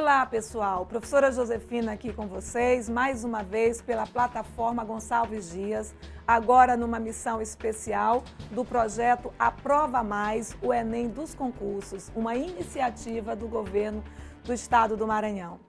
Olá, pessoal. Professora Josefina aqui com vocês, mais uma vez pela plataforma Gonçalves Dias, agora numa missão especial do projeto Aprova Mais, o Enem dos concursos, uma iniciativa do governo do estado do Maranhão.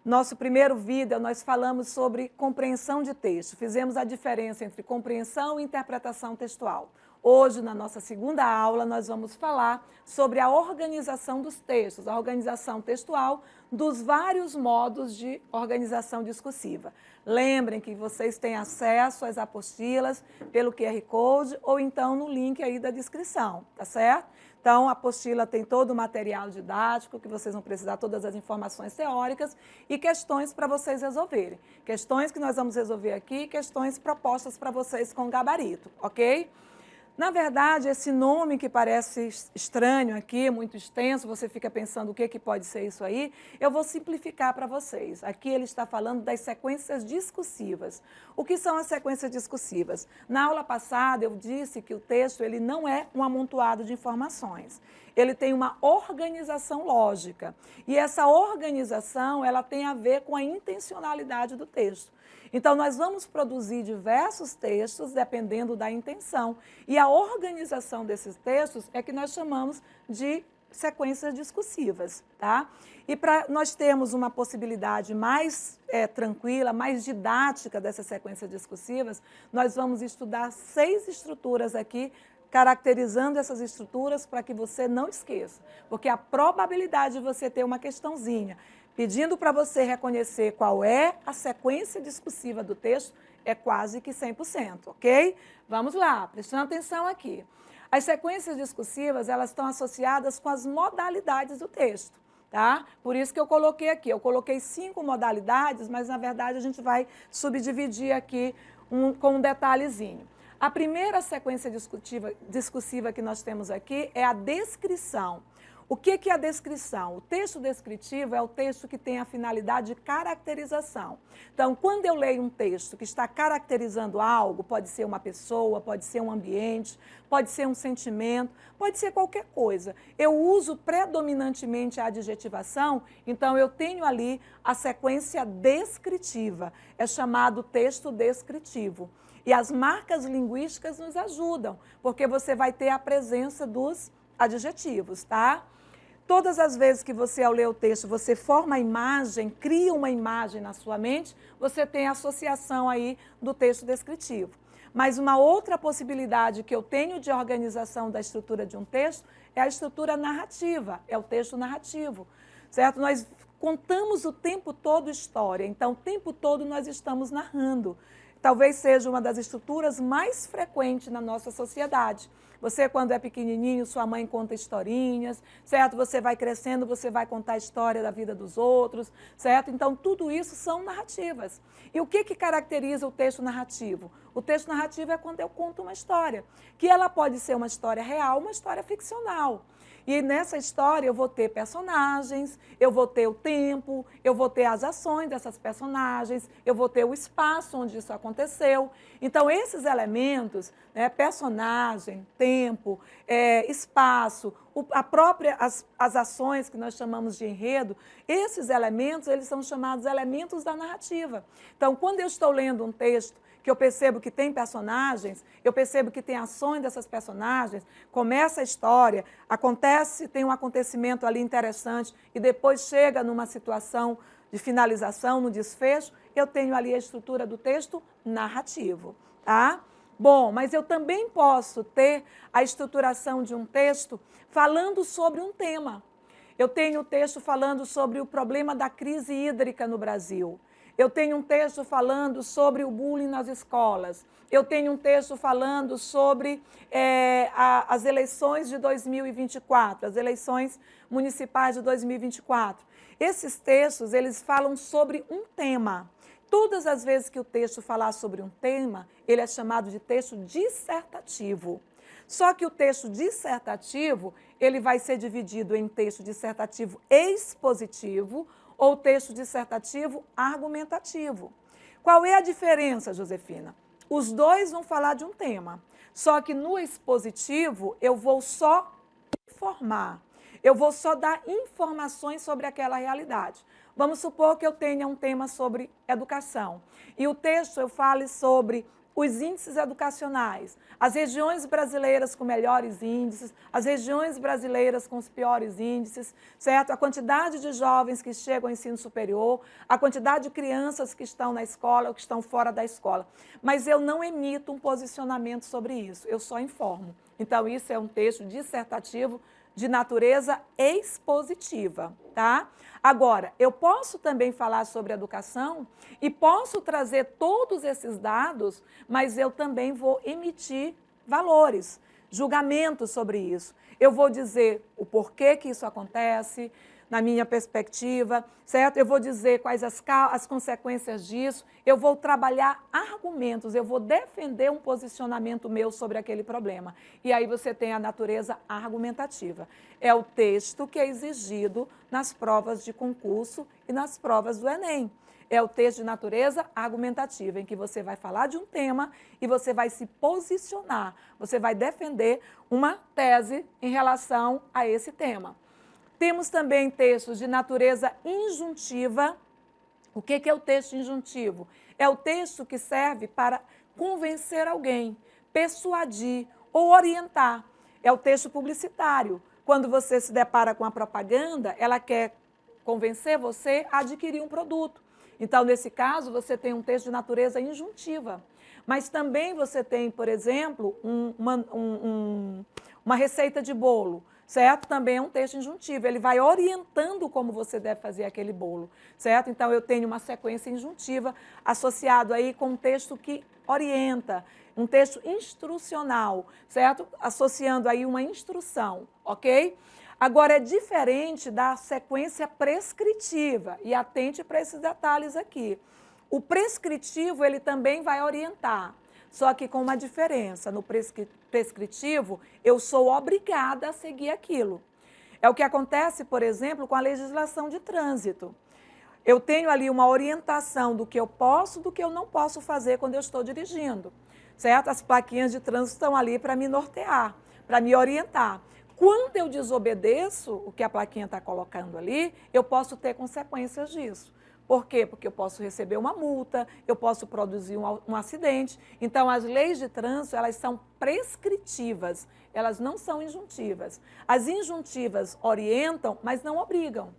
Nosso primeiro vídeo, nós falamos sobre compreensão de texto, fizemos a diferença entre compreensão e interpretação textual. Hoje, na nossa segunda aula, nós vamos falar sobre a organização dos textos, a organização textual dos vários modos de organização discursiva. Lembrem que vocês têm acesso às apostilas pelo QR Code ou então no link aí da descrição, tá certo? Então, a apostila tem todo o material didático, que vocês vão precisar, todas as informações teóricas e questões para vocês resolverem. Questões que nós vamos resolver aqui, questões propostas para vocês com gabarito, ok? Na verdade, esse nome que parece estranho aqui, muito extenso, você fica pensando o que pode ser isso aí, eu vou simplificar para vocês. Aqui ele está falando das sequências discursivas. O que são as sequências discursivas? Na aula passada eu disse que o texto ele não é um amontoado de informações. Ele tem uma organização lógica. E essa organização ela tem a ver com a intencionalidade do texto. Então, nós vamos produzir diversos textos, dependendo da intenção. E a organização desses textos é que nós chamamos de sequências discursivas, tá? E para nós termos uma possibilidade mais tranquila, mais didática dessas sequências discursivas, nós vamos estudar 6 estruturas aqui, caracterizando essas estruturas para que você não esqueça. Porque a probabilidade de você ter uma questãozinha pedindo para você reconhecer qual é a sequência discursiva do texto, é quase que 100%, ok? Vamos lá, prestando atenção aqui. As sequências discursivas, elas estão associadas com as modalidades do texto, tá? Por isso que eu coloquei aqui, eu coloquei 5 modalidades, mas na verdade a gente vai subdividir aqui com um detalhezinho. A primeira sequência discursiva que nós temos aqui é a descrição. O que é a descrição? O texto descritivo é o texto que tem a finalidade de caracterização. Então, quando eu leio um texto que está caracterizando algo, pode ser uma pessoa, pode ser um ambiente, pode ser um sentimento, pode ser qualquer coisa. Eu uso predominantemente a adjetivação, então eu tenho ali a sequência descritiva. É chamado texto descritivo. E as marcas linguísticas nos ajudam, porque você vai ter a presença dos adjetivos, tá? Todas as vezes que você, ao ler o texto, você forma a imagem, cria uma imagem na sua mente, você tem a associação aí do texto descritivo. Mas uma outra possibilidade que eu tenho de organização da estrutura de um texto é a estrutura narrativa, é o texto narrativo, certo? Nós contamos o tempo todo história, então o tempo todo nós estamos narrando. Talvez seja uma das estruturas mais frequentes na nossa sociedade. Você, quando é pequenininho, sua mãe conta historinhas, certo? Você vai crescendo, você vai contar a história da vida dos outros, certo? Então, tudo isso são narrativas. E o que caracteriza o texto narrativo? O texto narrativo é quando eu conto uma história, que ela pode ser uma história real, uma história ficcional. E nessa história eu vou ter personagens, eu vou ter o tempo, eu vou ter as ações dessas personagens, eu vou ter o espaço onde isso aconteceu. Então, esses elementos, né, personagem, tempo, espaço, as ações que nós chamamos de enredo, esses elementos, eles são chamados elementos da narrativa. Então, quando eu estou lendo um texto, que eu percebo que tem personagens, eu percebo que tem ações dessas personagens, começa a história, tem um acontecimento ali interessante e depois chega numa situação de finalização, no desfecho, eu tenho ali a estrutura do texto narrativo, tá? Bom, mas eu também posso ter a estruturação de um texto falando sobre um tema. Eu tenho o texto falando sobre o problema da crise hídrica no Brasil. Eu tenho um texto falando sobre o bullying nas escolas. Eu tenho um texto falando sobre as eleições de 2024, as eleições municipais de 2024. Esses textos, eles falam sobre um tema. Todas as vezes que o texto falar sobre um tema, ele é chamado de texto dissertativo. Só que o texto dissertativo, ele vai ser dividido em texto dissertativo expositivo ou texto dissertativo argumentativo. Qual é a diferença, Josefina? Os dois vão falar de um tema, só que no expositivo eu vou só informar, eu vou só dar informações sobre aquela realidade. Vamos supor que eu tenha um tema sobre educação e o texto eu fale sobre os índices educacionais, as regiões brasileiras com melhores índices, as regiões brasileiras com os piores índices, certo? A quantidade de jovens que chegam ao ensino superior, a quantidade de crianças que estão na escola ou que estão fora da escola. Mas eu não emito um posicionamento sobre isso, eu só informo. Então, isso é um texto dissertativo de natureza expositiva, tá? Agora, eu posso também falar sobre educação e posso trazer todos esses dados, mas eu também vou emitir valores, julgamentos sobre isso. Eu vou dizer o porquê que isso acontece, na minha perspectiva, certo? Eu vou dizer quais as consequências disso, eu vou trabalhar argumentos, eu vou defender um posicionamento meu sobre aquele problema. E aí você tem a natureza argumentativa. É o texto que é exigido nas provas de concurso e nas provas do Enem. É o texto de natureza argumentativa, em que você vai falar de um tema e você vai se posicionar, você vai defender uma tese em relação a esse tema. Temos também textos de natureza injuntiva. O que é o texto injuntivo? É o texto que serve para convencer alguém, persuadir ou orientar. É o texto publicitário. Quando você se depara com a propaganda, ela quer convencer você a adquirir um produto. Então, nesse caso, você tem um texto de natureza injuntiva. Mas também você tem, por exemplo, uma receita de bolo. Certo? Também é um texto injuntivo, ele vai orientando como você deve fazer aquele bolo, certo? Então, eu tenho uma sequência injuntiva associado aí com um texto que orienta, um texto instrucional, certo? Associando aí uma instrução, ok? Agora, é diferente da sequência prescritiva, e atente para esses detalhes aqui. O prescritivo, ele também vai orientar, só que com uma diferença. No prescritivo, eu sou obrigada a seguir aquilo. É o que acontece, por exemplo, com a legislação de trânsito. Eu tenho ali uma orientação do que eu posso, do que eu não posso fazer quando eu estou dirigindo, certo? As plaquinhas de trânsito estão ali para me nortear, para me orientar. Quando eu desobedeço o que a plaquinha está colocando ali, eu posso ter consequências disso. Por quê? Porque eu posso receber uma multa, eu posso produzir um acidente. Então, as leis de trânsito, elas são prescritivas, elas não são injuntivas. As injuntivas orientam, mas não obrigam.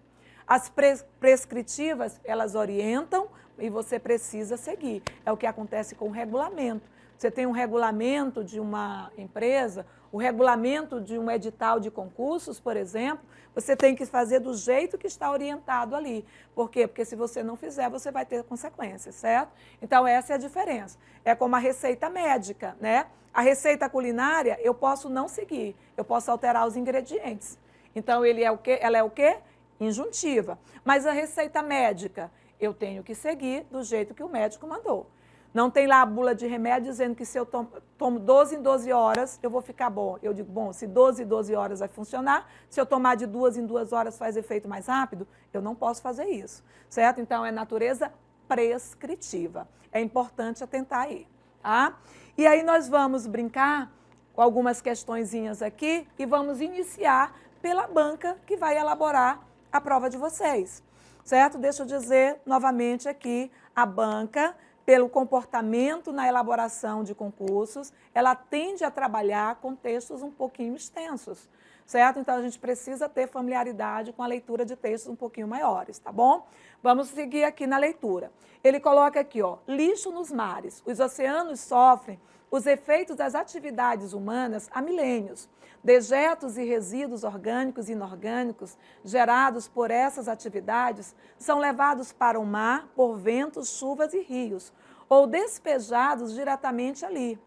As prescritivas, elas orientam e você precisa seguir. É o que acontece com o regulamento. Você tem um regulamento de uma empresa, o regulamento de um edital de concursos, por exemplo, você tem que fazer do jeito que está orientado ali. Por quê? Porque se você não fizer, você vai ter consequências, certo? Então, essa é a diferença. É como a receita médica, né? A receita culinária, eu posso não seguir, eu posso alterar os ingredientes. Então, ela é o quê? Injuntiva. Mas a receita médica, eu tenho que seguir do jeito que o médico mandou. Não tem lá a bula de remédio dizendo que se eu tomo 12 em 12 horas, eu vou ficar bom. Eu digo, bom, se 12 em 12 horas vai funcionar, se eu tomar de 2 em 2 horas faz efeito mais rápido, eu não posso fazer isso, certo? Então, é natureza prescritiva. É importante atentar aí, tá? E aí nós vamos brincar com algumas questõezinhas aqui e vamos iniciar pela banca que vai elaborar a prova de vocês, certo? Deixa eu dizer novamente aqui, a banca, pelo comportamento na elaboração de concursos, ela tende a trabalhar com textos um pouquinho extensos, certo? Então, a gente precisa ter familiaridade com a leitura de textos um pouquinho maiores, tá bom? Vamos seguir aqui na leitura. Ele coloca aqui, ó, lixo nos mares. Os oceanos sofrem os efeitos das atividades humanas há milênios. Dejetos e resíduos orgânicos e inorgânicos gerados por essas atividades são levados para o mar por ventos, chuvas e rios, ou despejados diretamente ali.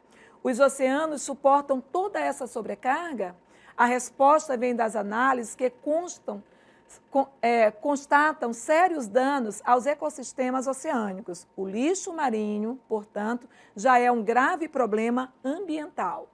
Os oceanos suportam toda essa sobrecarga? A resposta vem das análises que constatam sérios danos aos ecossistemas oceânicos. O lixo marinho, portanto, já é um grave problema ambiental.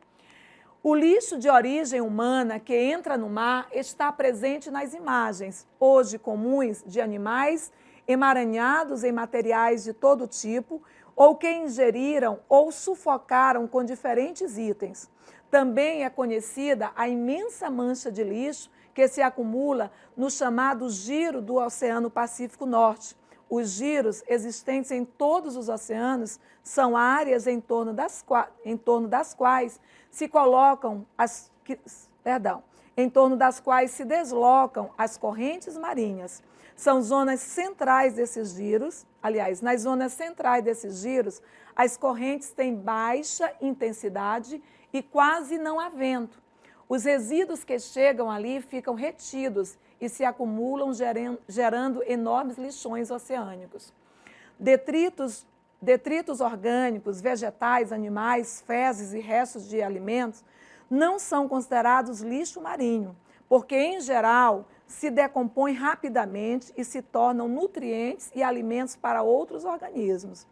O lixo de origem humana que entra no mar está presente nas imagens, hoje comuns, de animais emaranhados em materiais de todo tipo, ou que ingeriram ou sufocaram com diferentes itens. Também é conhecida a imensa mancha de lixo que se acumula no chamado giro do Oceano Pacífico Norte. Os giros existentes em todos os oceanos são áreas em torno das quais se colocam em torno das quais se deslocam as correntes marinhas. São zonas centrais desses giros. Aliás, nas zonas centrais desses giros, as correntes têm baixa intensidade e quase não há vento. Os resíduos que chegam ali ficam retidos e se acumulam, gerando enormes lixões oceânicos. Detritos orgânicos, vegetais, animais, fezes e restos de alimentos não são considerados lixo marinho, porque, em geral, se decompõem rapidamente e se tornam nutrientes e alimentos para outros organismos.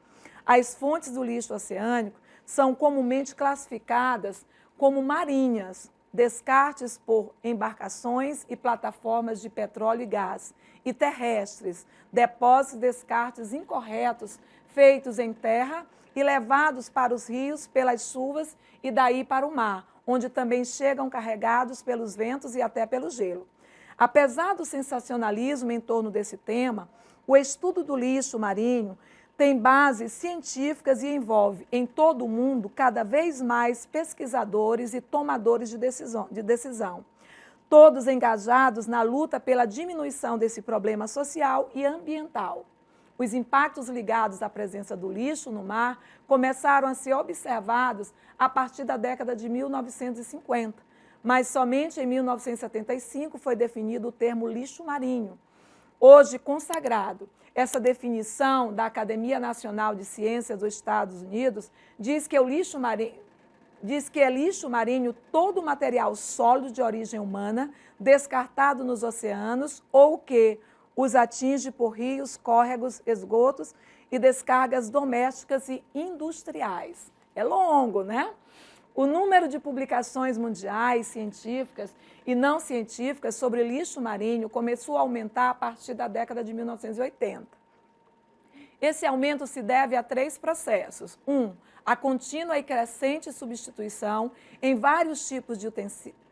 As fontes do lixo oceânico são comumente classificadas como marinhas, descartes por embarcações e plataformas de petróleo e gás, e terrestres, depósitos e descartes incorretos feitos em terra e levados para os rios pelas chuvas e daí para o mar, onde também chegam carregados pelos ventos e até pelo gelo. Apesar do sensacionalismo em torno desse tema, o estudo do lixo marinho tem bases científicas e envolve em todo o mundo cada vez mais pesquisadores e tomadores de decisão, todos engajados na luta pela diminuição desse problema social e ambiental. Os impactos ligados à presença do lixo no mar começaram a ser observados a partir da década de 1950, mas somente em 1975 foi definido o termo lixo marinho, hoje consagrado. Essa definição da Academia Nacional de Ciências dos Estados Unidos diz que é lixo marinho todo material sólido de origem humana descartado nos oceanos ou que os atinge por rios, córregos, esgotos e descargas domésticas e industriais. É longo, né? O número de publicações mundiais, científicas e não científicas sobre lixo marinho começou a aumentar a partir da década de 1980. Esse aumento se deve a 3 processos. A contínua e crescente substituição em vários tipos de utensílios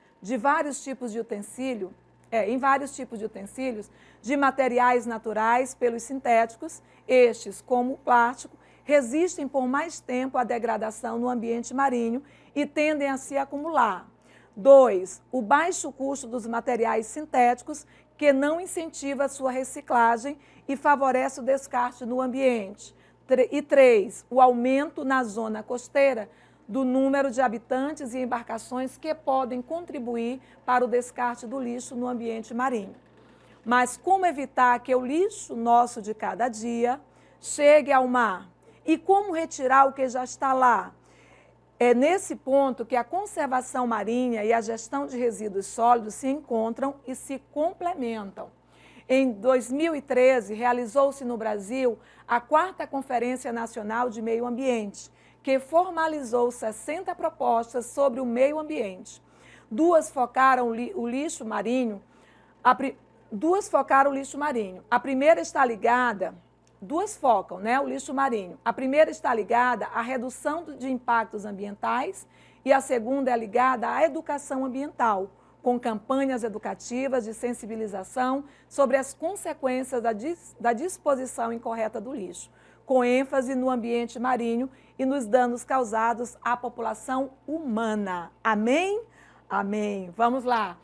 de materiais naturais pelos sintéticos. Estes, como o plástico, resistem por mais tempo à degradação no ambiente marinho e tendem a se acumular. 2. O baixo custo dos materiais sintéticos, que não incentiva a sua reciclagem e favorece o descarte no ambiente. E 3. O aumento na zona costeira do número de habitantes e embarcações que podem contribuir para o descarte do lixo no ambiente marinho. Mas como evitar que o lixo nosso de cada dia chegue ao mar? E como retirar o que já está lá? É nesse ponto que a conservação marinha e a gestão de resíduos sólidos se encontram e se complementam. Em 2013, realizou-se no Brasil a 4ª Conferência Nacional de Meio Ambiente, que formalizou 60 propostas sobre o meio ambiente. Duas focaram o lixo marinho. A primeira está ligada... Duas focam, o lixo marinho. A primeira está ligada à redução de impactos ambientais e a segunda é ligada à educação ambiental, com campanhas educativas de sensibilização sobre as consequências da disposição incorreta do lixo, com ênfase no ambiente marinho e nos danos causados à população humana. Amém? Amém. Vamos lá.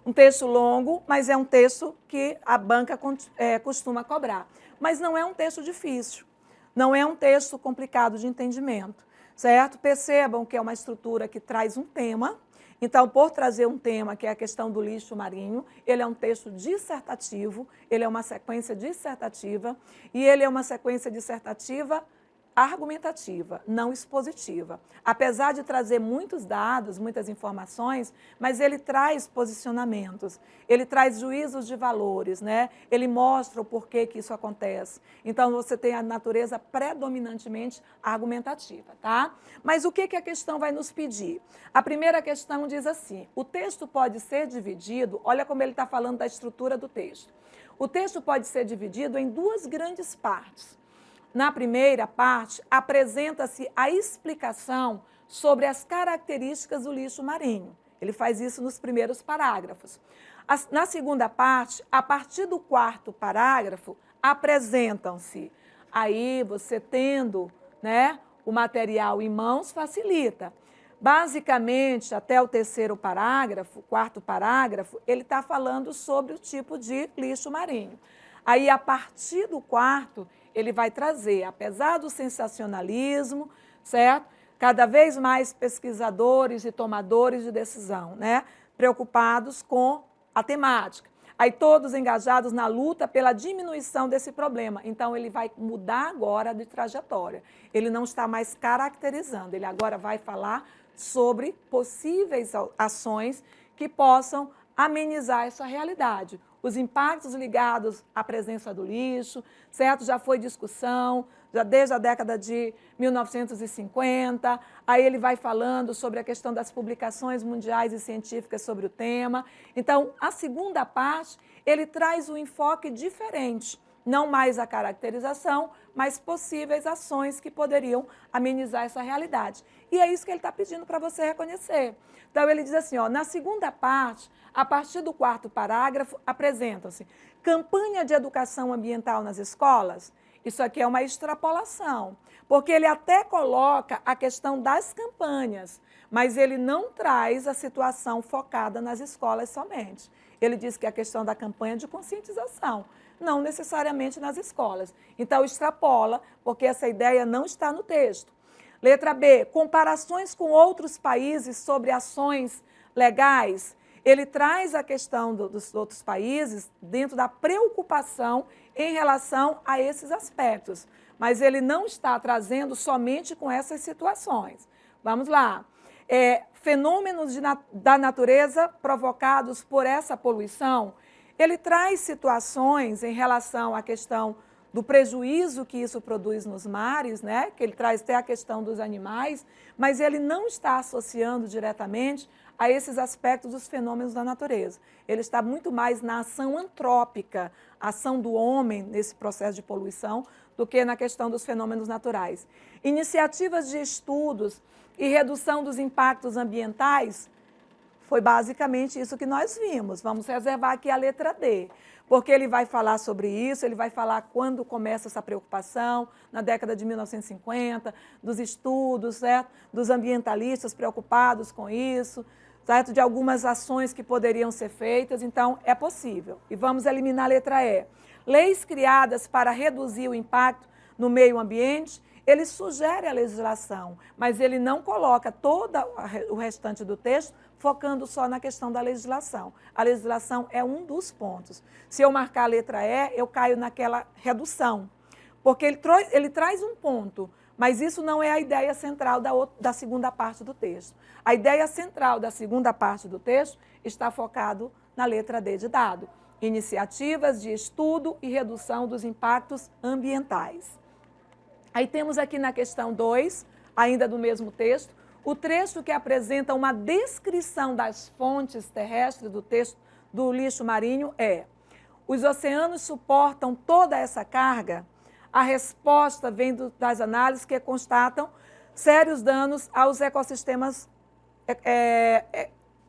Um texto longo, mas é um texto que a banca costuma cobrar. Mas não é um texto difícil, não é um texto complicado de entendimento, certo? Percebam que é uma estrutura que traz um tema. Então, por trazer um tema, que é a questão do lixo marinho, ele é um texto dissertativo, ele é uma sequência dissertativa, e ele é uma sequência dissertativa argumentativa, não expositiva. Apesar de trazer muitos dados, muitas informações, mas ele traz posicionamentos, ele traz juízos de valores, Ele mostra o porquê que isso acontece. Então, você tem a natureza predominantemente argumentativa, tá? Mas o que a questão vai nos pedir? A primeira questão diz assim: o texto pode ser dividido, olha como ele está falando da estrutura do texto. O texto pode ser dividido em 2 grandes partes. Na primeira parte, apresenta-se a explicação sobre as características do lixo marinho. Ele faz isso nos primeiros parágrafos. Na segunda parte, a partir do 4º parágrafo, apresentam-se. Aí, você tendo, né, o material em mãos, facilita. Basicamente, até o 3º parágrafo, 4º parágrafo, ele está falando sobre o tipo de lixo marinho. Aí, a partir do 4º, ele vai trazer, apesar do sensacionalismo, certo? Cada vez mais pesquisadores e tomadores de decisão, né, preocupados com a temática. Aí todos engajados na luta pela diminuição desse problema. Então, ele vai mudar agora de trajetória. Ele não está mais caracterizando, ele agora vai falar sobre possíveis ações que possam amenizar essa realidade. Os impactos ligados à presença do lixo, certo? Já foi discussão, já desde a década de 1950, aí ele vai falando sobre a questão das publicações mundiais e científicas sobre o tema. Então, a segunda parte, ele traz um enfoque diferente, não mais a caracterização, mas possíveis ações que poderiam amenizar essa realidade. E é isso que ele está pedindo para você reconhecer. Então, ele diz assim, ó, na segunda parte, a partir do 4º parágrafo, apresentam-se campanha de educação ambiental nas escolas. Isso aqui é uma extrapolação, porque ele até coloca a questão das campanhas, mas ele não traz a situação focada nas escolas somente. Ele diz que a questão da campanha de conscientização, não necessariamente nas escolas. Então, extrapola, porque essa ideia não está no texto. Letra B, comparações com outros países sobre ações legais. Ele traz a questão dos outros países dentro da preocupação em relação a esses aspectos, mas ele não está trazendo somente com essas situações. Vamos lá. Fenômenos da natureza provocados por essa poluição, ele traz situações em relação à questão do prejuízo que isso produz nos mares, né? Que ele traz até a questão dos animais, mas ele não está associando diretamente a esses aspectos dos fenômenos da natureza. Ele está muito mais na ação antrópica, a ação do homem nesse processo de poluição, do que na questão dos fenômenos naturais. Iniciativas de estudos e redução dos impactos ambientais, foi basicamente isso que nós vimos. Vamos reservar aqui a letra D, porque ele vai falar sobre isso, ele vai falar quando começa essa preocupação, na década de 1950, dos estudos, certo? Dos ambientalistas preocupados com isso, certo? De algumas ações que poderiam ser feitas, então é possível. E vamos eliminar a letra E. Leis criadas para reduzir o impacto no meio ambiente, ele sugere a legislação, mas ele não coloca todo o restante do texto focando só na questão da legislação. A legislação é um dos pontos. Se eu marcar a letra E, eu caio naquela redução, porque ele traz um ponto, mas isso não é a ideia central da segunda parte do texto. A ideia central da segunda parte do texto está focado na letra D de dado. Iniciativas de estudo e redução dos impactos ambientais. Aí temos aqui na questão 2, ainda do mesmo texto, o trecho que apresenta uma descrição das fontes terrestres do texto do lixo marinho é: os oceanos suportam toda essa carga? A resposta vem das análises que constatam sérios danos aos ecossistemas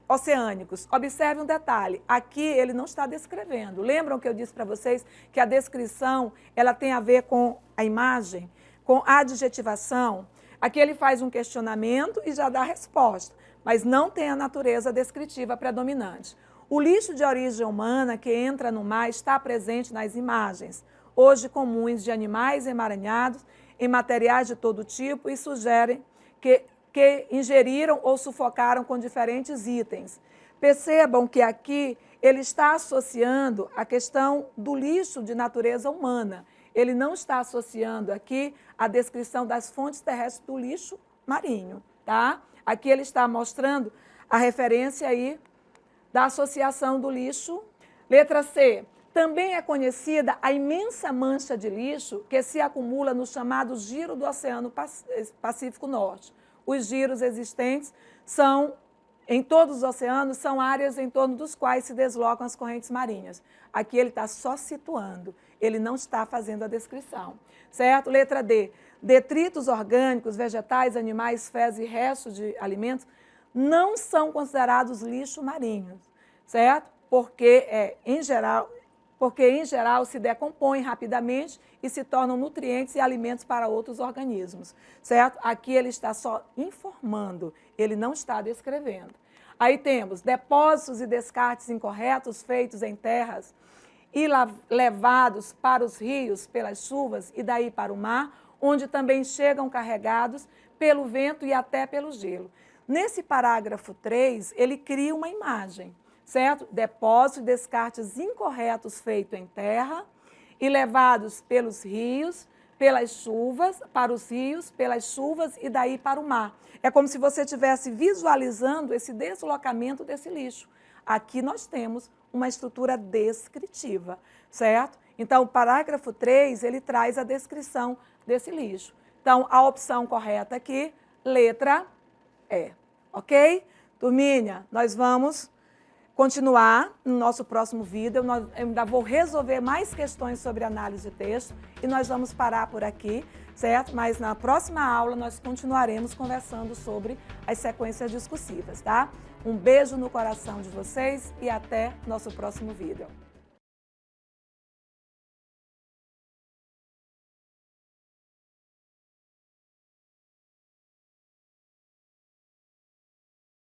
oceânicos. Observe um detalhe, aqui ele não está descrevendo. Lembram que eu disse para vocês que a descrição ela tem a ver com a imagem, com a adjetivação? Aqui ele faz um questionamento e já dá a resposta, mas não tem a natureza descritiva predominante. O lixo de origem humana que entra no mar está presente nas imagens, hoje comuns de animais emaranhados em materiais de todo tipo e sugerem que ingeriram ou sufocaram com diferentes itens. Percebam que aqui ele está associando a questão do lixo de natureza humana. Ele não está associando aqui a descrição das fontes terrestres do lixo marinho, tá? Aqui ele está mostrando a referência aí da associação do lixo. Letra C. Também é conhecida a imensa mancha de lixo que se acumula no chamado giro do Oceano Pacífico Norte. Os giros existentes são, em todos os oceanos, são áreas em torno dos quais se deslocam as correntes marinhas. Aqui ele está só situando, ele não está fazendo a descrição, certo? Letra D. Detritos orgânicos, vegetais, animais, fezes e restos de alimentos não são considerados lixo marinho, certo? porque em geral se decompõem rapidamente e se tornam nutrientes e alimentos para outros organismos, certo? Aqui ele está só informando, ele não está descrevendo. Aí temos depósitos e descartes incorretos feitos em terras e levados para os rios pelas chuvas e daí para o mar, onde também chegam carregados pelo vento e até pelo gelo. Nesse parágrafo 3, ele cria uma imagem, certo? Depósitos e descartes incorretos feitos em terra e levados pelos rios, pelas chuvas, para os rios, pelas chuvas e daí para o mar. É como se você estivesse visualizando esse deslocamento desse lixo. Aqui nós temos uma estrutura descritiva, certo? Então, o parágrafo 3, ele traz a descrição desse lixo. Então, a opção correta aqui, letra E, ok? Turminha, nós vamos continuar no nosso próximo vídeo. Eu ainda vou resolver mais questões sobre análise de texto e nós vamos parar por aqui, certo? Mas na próxima aula nós continuaremos conversando sobre as sequências discursivas, tá? Um beijo no coração de vocês e até nosso próximo vídeo.